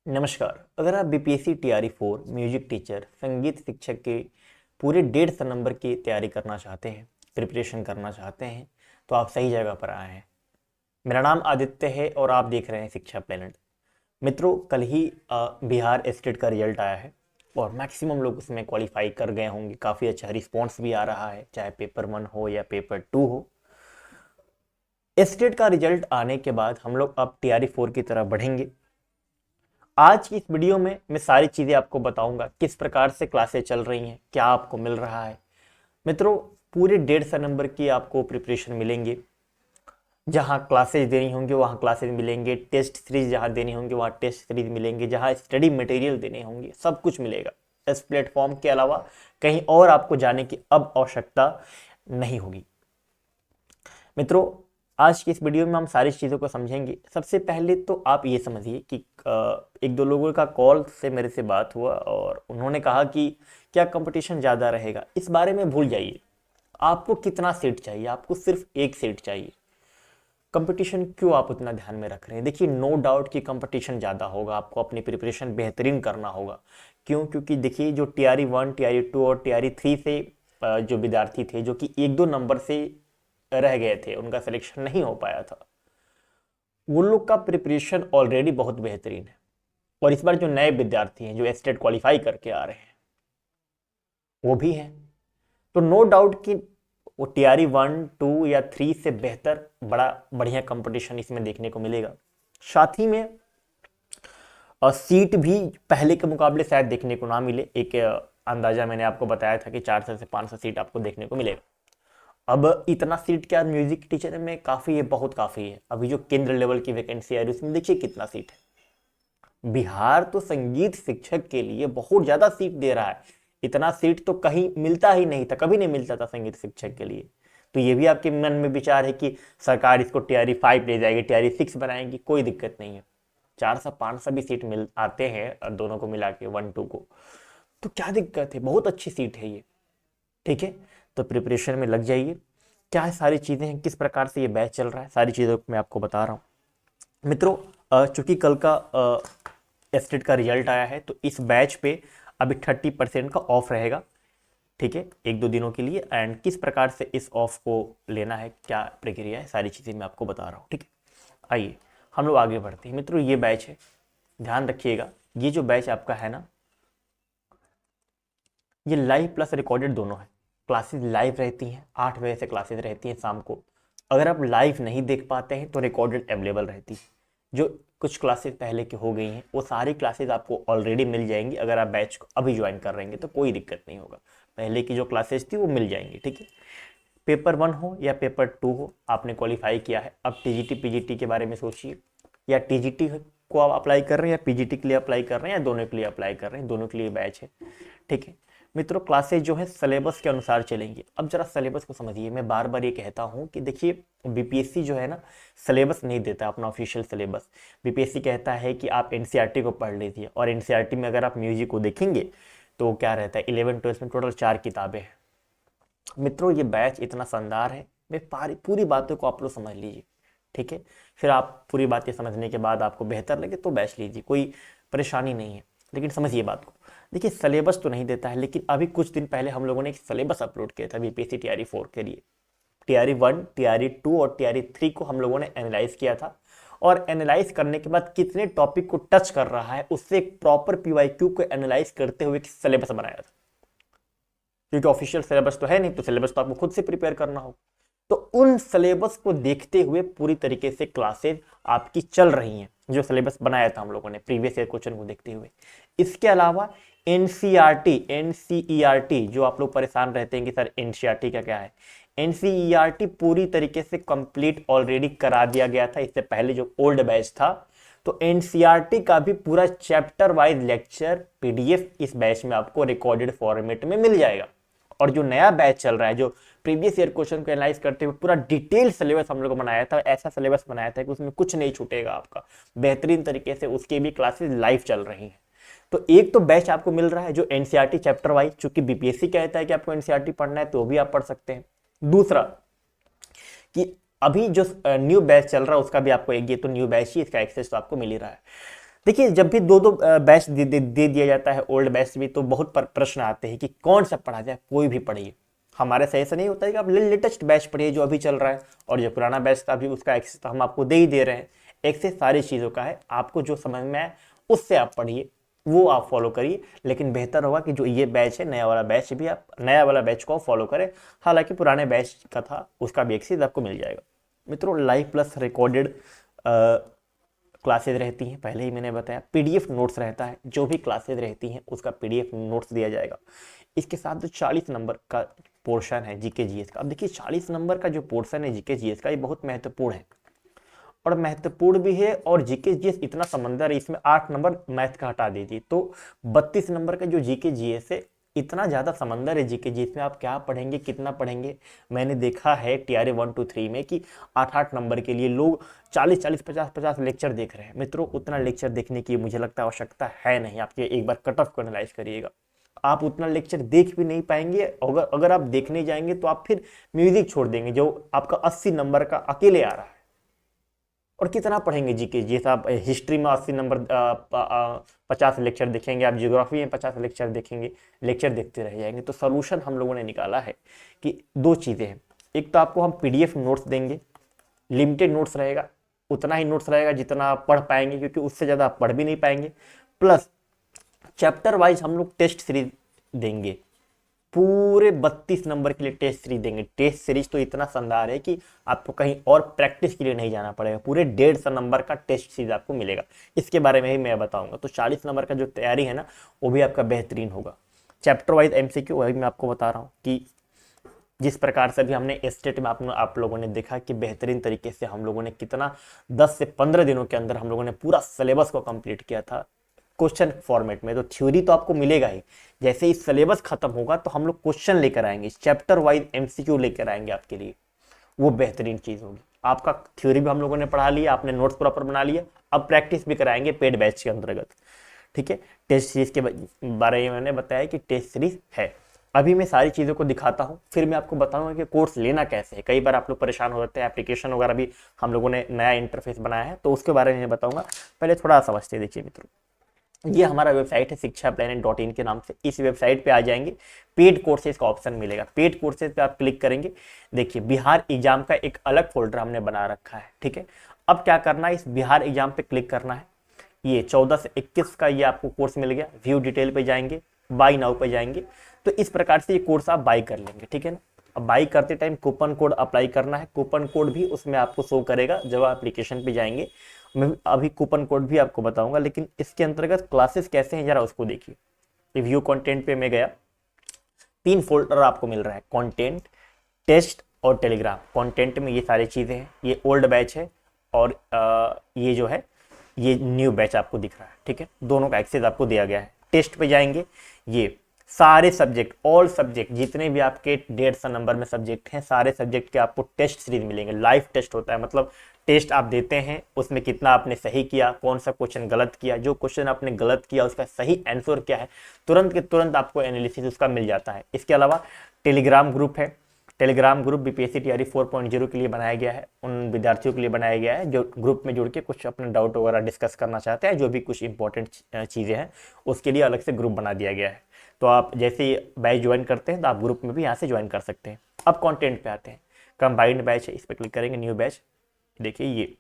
नमस्कार। अगर आप बीपीएससी टीआरई 4 म्यूजिक टीचर संगीत शिक्षक के पूरे 150 नंबर की तैयारी करना चाहते हैं, प्रिपरेशन करना चाहते हैं, तो आप सही जगह पर आए हैं। मेरा नाम आदित्य है और आप देख रहे हैं शिक्षा प्लेनेट। मित्रों, कल ही बिहार स्टेट का रिजल्ट आया है और मैक्सिमम लोग उसमें क्वालिफाई कर गए होंगे। काफ़ी अच्छा रिस्पॉन्स भी आ रहा है, चाहे पेपर 1 हो या पेपर 2 हो। स्टेट का रिजल्ट आने के बाद हम लोग अब टीआरई 4 की तरफ बढ़ेंगे। आज की इस वीडियो में मैं सारी चीज़ें आपको बताऊंगा, किस प्रकार से क्लासेस चल रही हैं, क्या आपको मिल रहा है। मित्रों, पूरे 150 नंबर की आपको प्रिपरेशन मिलेंगे। जहां क्लासेस देनी होंगे वहां क्लासेस मिलेंगे, टेस्ट सीरीज जहां देनी होंगे वहां टेस्ट सीरीज मिलेंगे, जहां स्टडी मटेरियल देने होंगे सब कुछ मिलेगा। इस प्लेटफॉर्म के अलावा कहीं और आपको जाने की अब आवश्यकता नहीं होगी। मित्रों, आज की इस वीडियो में हम सारी चीज़ों को समझेंगे। सबसे पहले तो आप ये समझिए कि एक दो लोगों का कॉल से मेरे से बात हुआ और उन्होंने कहा कि क्या कंपटीशन ज़्यादा रहेगा। इस बारे में भूल जाइए। आपको कितना सीट चाहिए? आपको सिर्फ एक सीट चाहिए। कंपटीशन क्यों आप उतना ध्यान में रख रहे हैं? देखिए, नो डाउट कि कंपटीशन ज़्यादा होगा, आपको अपनी प्रिपरेशन बेहतरीन करना होगा। क्यों? क्योंकि देखिए, जो टीआरई 1, टीआरई 2 और टीआरई 3 से जो विद्यार्थी थे जो कि एक दो नंबर से रह गए थे, उनका सिलेक्शन नहीं हो पाया था, वो लोग का प्रिपरेशन ऑलरेडी बहुत बेहतरीन है। और इस बार जो नए विद्यार्थी हैं जो स्टेट क्वालिफाई करके आ रहे हैं वो भी हैं। तो नो डाउट कि वो टीआरई 1, 2 या 3 से बेहतर बड़ा बढ़िया कंपटीशन इसमें देखने को मिलेगा। साथ ही में सीट भी पहले के मुकाबले शायद देखने को ना मिले। एक अंदाजा मैंने आपको बताया था कि 400 से 500 सीट आपको देखने को मिलेगा। अब इतना सीट क्या म्यूजिक टीचर में काफ़ी है, बहुत काफ़ी है। अभी जो केंद्र लेवल की वैकेंसी आ रही है उसमें देखिए कितना सीट है। बिहार तो संगीत शिक्षक के लिए बहुत ज़्यादा सीट दे रहा है। इतना सीट तो कहीं मिलता ही नहीं था, कभी नहीं मिलता था संगीत शिक्षक के लिए। तो ये भी आपके मन में विचार है कि सरकार इसको टीआरई 5 ले जाएगी, टीआरई 6 बनाएगी, कोई दिक्कत नहीं है। 400-500 भी सीट मिल आते हैं दोनों को मिला के 1, 2 को, तो क्या दिक्कत है? बहुत अच्छी सीट है ये। ठीक है, तो प्रिपरेशन में लग जाइए। क्या है सारी चीज़ें हैं, किस प्रकार से ये बैच चल रहा है, सारी चीज़ों को मैं आपको बता रहा हूँ। मित्रों, चूंकि कल का स्टेट का रिजल्ट आया है तो इस बैच पे अभी 30% का ऑफ रहेगा। ठीक है, एक दो दिनों के लिए। एंड किस प्रकार से इस ऑफ को लेना है, क्या प्रक्रिया है, सारी चीज़ें मैं आपको बता रहा हूँ। ठीक है, आइए हम लोग आगे बढ़ते हैं। मित्रों, ये बैच है, ध्यान रखिएगा, ये जो बैच आपका है ना, ये लाइव प्लस रिकॉर्डेड दोनों है। क्लासेस लाइव रहती हैं, 8 बजे से क्लासेस रहती हैं शाम को। अगर आप लाइव नहीं देख पाते हैं तो रिकॉर्डेड अवेलेबल रहती है। जो कुछ क्लासेस पहले की हो गई हैं वो सारी क्लासेस आपको ऑलरेडी मिल जाएंगी। अगर आप बैच को अभी ज्वाइन कर रहे हैं तो कोई दिक्कत नहीं होगा, पहले की जो क्लासेस थी वो मिल जाएंगी। ठीक है, पेपर 1 हो या पेपर 2 हो, आपने क्वालिफाई किया है। अब टीजीटी पीजीटी के बारे में सोचिए, या टीजीटी को आप अप्लाई कर रहे हैं या पीजीटी के लिए अप्लाई कर रहे हैं या दोनों के लिए अप्लाई कर रहे हैं, दोनों के लिए बैच है। ठीक है मित्रों, क्लासेज जो है सिलेबस के अनुसार चलेंगी। अब जरा सिलेबस को समझिए। मैं बार बार ये कहता हूँ कि देखिए, बीपीएससी जो है ना, सिलेबस नहीं देता अपना ऑफिशियल सिलेबस। बीपीएससी कहता है कि आप एनसीईआरटी को पढ़ लीजिए, और एनसीईआरटी में अगर आप म्यूजिक को देखेंगे तो क्या रहता है, 11 12 में टोटल 4 किताबें हैं। मित्रों, ये बैच इतना शानदार है, मैं पूरी बातों को आप लोग समझ लीजिए। ठीक है, फिर आप पूरी बातें समझने के बाद आपको बेहतर लगे तो बैच लीजिए, कोई परेशानी नहीं है। लेकिन समझिए बात को। देखिए, सिलेबस तो नहीं देता है, लेकिन अभी कुछ दिन पहले हम लोगों ने एक सिलेबस अपलोड किया था बीपीएससी टीआरई 4 के लिए। टीआरई 1, टीआरई 2 और टीआरई 3 को हम लोगों ने एनालाइज किया था, और एनालाइज करने के बाद कितने टॉपिक को टच कर रहा है उससे एक प्रॉपर पीवाईक्यू को एनालाइज करते हुए सिलेबस बनाया था। क्योंकि ऑफिशियल सिलेबस तो है नहीं, तो सिलेबस तो आपको खुद से प्रिपेयर करना होगा। तो उन सिलेबस को देखते हुए पूरी तरीके से क्लासेस आपकी चल रही हैं, जो सिलेबस बनाया था हम लोगों ने प्रीवियस ईयर क्वेश्चन को देखते हुए। इसके अलावा एनसीईआरटी, एनसीईआरटी जो आप लोग परेशान रहते हैं कि सर एनसीईआरटी का क्या है, एनसीईआरटी पूरी तरीके से कंप्लीट ऑलरेडी करा दिया गया था इससे पहले जो ओल्ड बैच था। तो एनसीईआरटी का भी पूरा चैप्टर वाइज लेक्चर पीडीएफ इस बैच में आपको रिकॉर्डेड फॉर्मेट में मिल जाएगा। और जो नया बैच चल रहा है, जो प्रीवियस ईयर क्वेश्चन को एनालाइज करते हुए पूरा डिटेल सिलेबस हम लोग बनाया था, ऐसा सिलेबस बनाया था कि उसमें कुछ नहीं छूटेगा आपका, बेहतरीन तरीके से उसके भी क्लासेस लाइव चल रही हैं। तो एक तो बैच आपको मिल रहा है जो एनसीईआरटी चैप्टर वाइज, चूंकि बीपीएससी कहता है कि आपको एनसीईआरटी पढ़ना है तो भी आप पढ़ सकते हैं। दूसरा कि अभी जो न्यू बैच चल रहा है उसका भी आपको एक, ये तो न्यू बैच ही, इसका एक्सेस तो आपको मिल ही रहा है। देखिए जब भी दो दो बैच दे दिया जाता है, ओल्ड बैच भी, तो बहुत प्रश्न आते हैं कि कौन सा पढ़ा जाए, कोई भी पढ़िए। हमारे से ऐसा नहीं होता है कि आप लेटेस्ट बैच पढ़िए जो अभी चल रहा है, और जो पुराना बैच था अभी उसका एक्सेस तो हम आपको दे ही दे रहे हैं। एक्सेस सारी चीज़ों का है, आपको जो समझ में आए उससे आप पढ़िए, वो आप फॉलो करिए। लेकिन बेहतर होगा कि जो ये बैच है, नया वाला बैच भी, आप नया वाला बैच को फॉलो करें। हालांकि पुराने बैच का था उसका भी एक्सेस आपको मिल जाएगा। मित्रों, लाइव प्लस रिकॉर्डेड क्लासेज रहती हैं, पहले ही मैंने बताया। पीडीएफ नोट्स रहता है, जो भी क्लासेज रहती हैं उसका पीडीएफ नोट्स दिया जाएगा। इसके साथ जो 40 नंबर का पोर्शन है जीके जीएस का, अब देखिए 40 नंबर का जो पोर्शन है जीके जीएस का, ये बहुत महत्वपूर्ण है, और महत्वपूर्ण भी है। और जीके जीएस इतना समंदर है, इसमें 8 नंबर मैथ का हटा दीजिए तो 32 नंबर का जो जीके जीएस है, इतना ज़्यादा समंदर है जीके जीएस में। आप क्या पढ़ेंगे, कितना पढ़ेंगे? मैंने देखा है टीआरए 1 2 3 में कि 8 8 नंबर के लिए लोग 40 40 50 50 लेक्चर देख रहे हैं। मित्रों, उतना लेक्चर देखने की मुझे लगता है आवश्यकता है नहीं। आपके एक बार कट ऑफ को एनालाइज करिएगा, आप उतना लेक्चर देख भी नहीं पाएंगे। अगर आप देखने जाएंगे तो आप फिर म्यूजिक छोड़ देंगे जो आपका 80 नंबर का अकेले आ रहा है। और कितना पढ़ेंगे जीके? जैसे आप हिस्ट्री में 80 नंबर 50 लेक्चर देखेंगे, आप ज्योग्राफी में 50 लेक्चर देखेंगे, लेक्चर देखते रह जाएंगे। तो सोल्यूशन हम लोगों ने निकाला है कि दो चीज़ें हैं। एक तो आपको हम पीडीएफ नोट्स देंगे, लिमिटेड नोट्स रहेगा, उतना ही नोट्स रहेगा जितना आप पढ़ पाएंगे, क्योंकि उससे ज़्यादा आप पढ़ भी नहीं पाएंगे। प्लस चैप्टर वाइज हम लोग टेस्ट सीरीज देंगे, पूरे 32 नंबर के लिए टेस्ट सीरीज देंगे। टेस्ट सीरीज तो इतना शानदार है कि आपको कहीं और प्रैक्टिस के लिए नहीं जाना पड़ेगा, पूरे 150 नंबर का टेस्ट सीरीज आपको मिलेगा। इसके बारे में ही मैं बताऊंगा। तो 40 नंबर का जो तैयारी है ना, वो भी आपका बेहतरीन होगा। चैप्टर वाइज एमसीक्यू वही मैं आपको बता रहा हूँ कि जिस प्रकार से अभी हमने स्टेट में आप लोगों ने देखा कि बेहतरीन तरीके से हम लोगों ने कितना 10 से 15 दिनों के अंदर हम लोगों ने पूरा सिलेबस को कंप्लीट किया था क्वेश्चन फॉर्मेट में। तो थ्योरी तो आपको मिलेगा ही, जैसे ही सिलेबस खत्म होगा तो हम लोग क्वेश्चन लेकर आएंगे, चैप्टर वाइज एमसीक्यू लेकर आएंगे आपके लिए, वो बेहतरीन चीज होगी। आपका थ्योरी भी हम लोगों ने पढ़ा लिया, आपने नोट्स प्रॉपर बना लिया, अब प्रैक्टिस भी कराएंगे पेड बैच के अंतर्गत। ठीक है, टेस्ट सीरीज के बारे में मैंने बताया कि टेस्ट सीरीज है। अभी मैं सारी चीज़ों को दिखाता हूँ, फिर मैं आपको बताऊंगा कि कोर्स लेना कैसे है। कई बार आप लोग परेशान हो जाते हैं, एप्लीकेशन वगैरह भी हम लोगों ने नया इंटरफेस बनाया है, तो उसके बारे में बताऊंगा। पहले थोड़ा समझते देखिए मित्रों, ये हमारा वेबसाइट है शिक्षाplanet.in के नाम से। इस वेबसाइट पे आ जाएंगे, पेड कोर्सेज का ऑप्शन मिलेगा। पेड कोर्सेज पे आप क्लिक करेंगे, देखिए बिहार एग्जाम का एक अलग फोल्डर हमने बना रखा है। ठीक है, अब क्या करना है, इस बिहार एग्जाम पे क्लिक करना है। ये 14 से 21 का ये आपको कोर्स मिल गया। व्यू डिटेल पे जाएंगे, बाई नाउ पे जाएंगे, तो इस प्रकार से ये कोर्स आप बाई कर लेंगे। ठीक है ना, अब बाई करते टाइम कूपन कोड अप्लाई करना है। कूपन कोड भी उसमें आपको शो करेगा जब आप एप्लीकेशन पे जाएंगे। मैं अभी कूपन कोड भी आपको बताऊंगा, लेकिन इसके अंतर्गत क्लासेस कैसे हैं जरा उसको देखिए। रिव्यू कंटेंट पे मैं गया, 3 फोल्डर आपको मिल रहा है, कंटेंट, टेस्ट और टेलीग्राम। कंटेंट में ये सारी चीज़ें हैं, ये ओल्ड बैच है, और ये जो है ये न्यू बैच आपको दिख रहा है। ठीक है, दोनों का एक्सेस आपको दिया गया है। टेस्ट पे जाएंगे, ये सारे सब्जेक्ट, ऑल सब्जेक्ट, जितने भी आपके 150 नंबर में सब्जेक्ट हैं, सारे सब्जेक्ट के आपको टेस्ट सीरीज मिलेंगे। लाइव टेस्ट होता है, मतलब टेस्ट आप देते हैं, उसमें कितना आपने सही किया, कौन सा क्वेश्चन गलत किया, जो क्वेश्चन आपने गलत किया उसका सही आंसर क्या है, तुरंत के तुरंत आपको एनालिसिस उसका मिल जाता है। इसके अलावा टेलीग्राम ग्रुप है। टेलीग्राम ग्रुप बीपीएससी टीआरई 4.0 के लिए बनाया गया है, उन विद्यार्थियों के लिए बनाया गया है जो ग्रुप में जुड़ के कुछ अपने डाउट वगैरह डिस्कस करना चाहते हैं, जो भी कुछ इंपॉर्टेंट चीज़ें हैं उसके लिए अलग से ग्रुप बना दिया गया है। तो आप जैसे ही बैच ज्वाइन करते हैं तो आप ग्रुप में भी यहाँ से ज्वाइन कर सकते हैं। अब कंटेंट पे आते हैं, कंबाइंड बैच है, इस पर क्लिक करेंगे, न्यू बैच, देखिए ये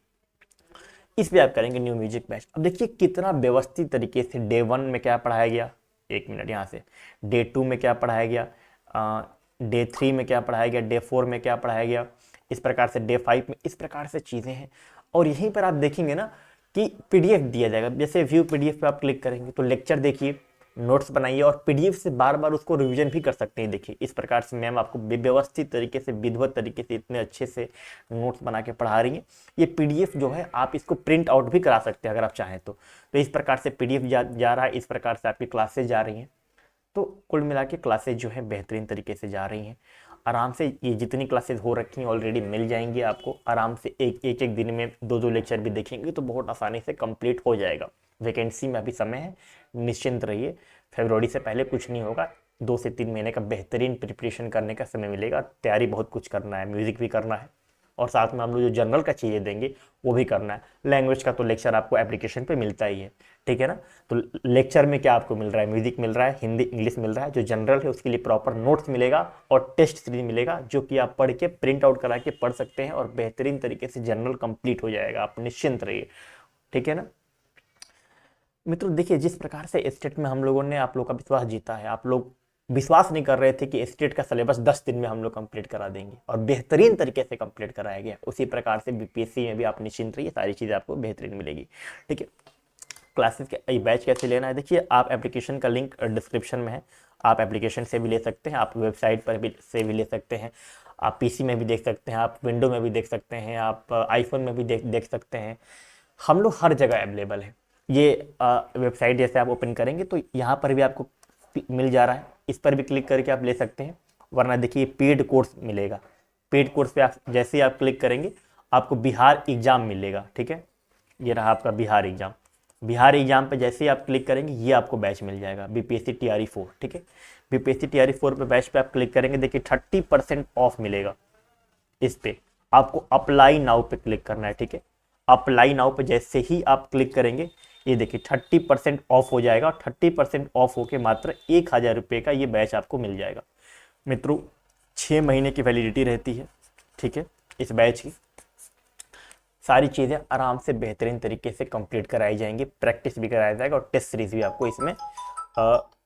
इस पे आप करेंगे न्यू म्यूजिक बैच। अब देखिए कितना व्यवस्थित तरीके से डे 1 में क्या पढ़ाया गया, एक मिनट यहाँ से, डे 2 में क्या पढ़ाया गया, डे 3 में क्या पढ़ाया गया, डे 4 में क्या पढ़ाया गया, इस प्रकार से डे 5 में, इस प्रकार से चीज़ें हैं। और यहीं पर आप देखेंगे ना कि पीडीएफ दिया जाएगा। जैसे व्यू पीडीएफ पे आप क्लिक करेंगे तो लेक्चर देखिए, नोट्स बनाइए, और पीडीएफ से बार बार उसको रिवीजन भी कर सकते हैं। देखिए इस प्रकार से मैम आपको व्यवस्थित तरीके से, विधिवत तरीके से इतने अच्छे से नोट्स बना के पढ़ा रही हैं। ये पीडीएफ जो है आप इसको प्रिंट आउट भी करा सकते हैं अगर आप चाहें तो इस प्रकार से पीडीएफ जा रहा है, इस प्रकार से आपकी क्लासेज जा रही हैं। तो कुल मिला के क्लासेज जो है बेहतरीन तरीके से जा रही हैं। आराम से ये जितनी क्लासेज हो रखी हैं ऑलरेडी मिल जाएंगी आपको। आराम से एक दिन में 2 लेक्चर भी देखेंगे तो बहुत आसानी से कंप्लीट हो जाएगा। वैकेंसी में अभी समय है, निश्चिंत रहिए। फरवरी से पहले कुछ नहीं होगा, 2 से 3 महीने का बेहतरीन प्रिपरेशन करने का समय मिलेगा। तैयारी बहुत कुछ करना है, म्यूजिक भी करना है और साथ में हम लोग जो जनरल का चीज़ें देंगे वो भी करना है। लैंग्वेज का तो लेक्चर आपको एप्लीकेशन पे मिलता ही है, ठीक है ना। तो लेक्चर में क्या आपको मिल रहा है, म्यूजिक मिल रहा है, हिंदी इंग्लिश मिल रहा है। जो जनरल है उसके लिए प्रॉपर नोट्स मिलेगा और टेस्ट सीरीज मिलेगा, जो कि आप पढ़ के प्रिंट आउट करा के पढ़ सकते हैं और बेहतरीन तरीके से जनरल कंप्लीट हो जाएगा। आप निश्चिंत रहिए, ठीक है ना। मित्रों देखिए, जिस प्रकार से स्टेट में हम लोगों ने आप लोग का विश्वास जीता है, आप लोग विश्वास नहीं कर रहे थे कि स्टेट का सिलेबस 10 दिन में हम लोग कंप्लीट करा देंगे, और बेहतरीन तरीके से कंप्लीट कराया गया। उसी प्रकार से बीपीएससी में भी आप निश्चिंत रहिए, सारी चीज़ें आपको बेहतरीन मिलेगी, ठीक है। क्लासेस के बैच कैसे लेना है, देखिए आप एप्लीकेशन का लिंक डिस्क्रिप्शन में है। आप एप्लीकेशन से भी ले सकते हैं, आप वेबसाइट पर भी से भी ले सकते हैं, आप पीसी में भी देख सकते हैं, आप विंडो में भी देख सकते हैं, आप आईफोन में भी देख सकते हैं। हम लोग हर जगह अवेलेबल है। ये वेबसाइट जैसे आप ओपन करेंगे तो यहाँ पर भी आपको मिल जा रहा है, इस पर भी क्लिक करके आप ले सकते हैं। वरना देखिए पेड कोर्स मिलेगा, पेड कोर्स पे आप जैसे ही आप क्लिक करेंगे आपको बिहार एग्जाम मिलेगा, ठीक है। ये रहा आपका बिहार एग्जाम। बिहार एग्जाम पे जैसे ही आप क्लिक करेंगे ये आपको बैच मिल जाएगा, बीपीएससी टीआरई 4, ठीक है। बीपीएससी टीआरई 4 पे बैच पे आप क्लिक करेंगे, देखिए 30% ऑफ मिलेगा। इस पे आपको अप्लाई नाउ पे क्लिक करना है, ठीक है। अप्लाई नाउ पे जैसे ही आप क्लिक करेंगे ये देखिए 30% ऑफ हो जाएगा। 30% ऑफ होके मात्र 1000 रुपये का ये बैच आपको मिल जाएगा। मित्रों 6 महीने की वैलिडिटी रहती है, ठीक है। इस बैच की सारी चीज़ें आराम से बेहतरीन तरीके से कंप्लीट कराई जाएंगी, प्रैक्टिस भी कराया जाएगा और टेस्ट सीरीज भी आपको इसमें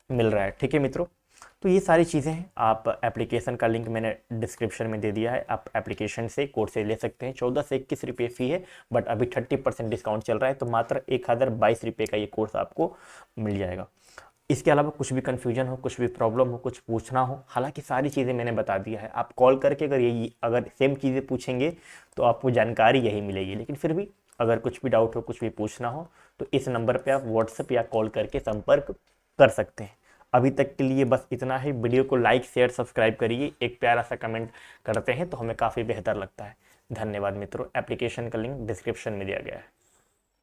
मिल रहा है, ठीक है मित्रों। तो ये सारी चीज़ें हैं। आप एप्लीकेशन का लिंक मैंने डिस्क्रिप्शन में दे दिया है, आप एप्लीकेशन से कोर्स से ले सकते हैं। 14 से 21 रुपये फ़ी है, बट अभी 30% डिस्काउंट चल रहा है, तो मात्र 1022 रुपये का ये कोर्स आपको मिल जाएगा। इसके अलावा कुछ भी कन्फ्यूजन हो, कुछ भी प्रॉब्लम हो, कुछ पूछना हो, हालांकि सारी चीज़ें मैंने बता दिया है। आप कॉल करके अगर सेम चीज़ें पूछेंगे तो आपको जानकारी यही मिलेगी, लेकिन फिर भी अगर कुछ भी डाउट हो, कुछ भी पूछना हो, तो इस नंबर पे आप व्हाट्सएप या कॉल करके संपर्क कर सकते हैं। अभी तक के लिए बस इतना ही। वीडियो को लाइक शेयर सब्सक्राइब करिए, एक प्यारा सा कमेंट करते हैं तो हमें काफ़ी बेहतर लगता है। धन्यवाद मित्रों। एप्लीकेशन का लिंक डिस्क्रिप्शन में दिया गया है।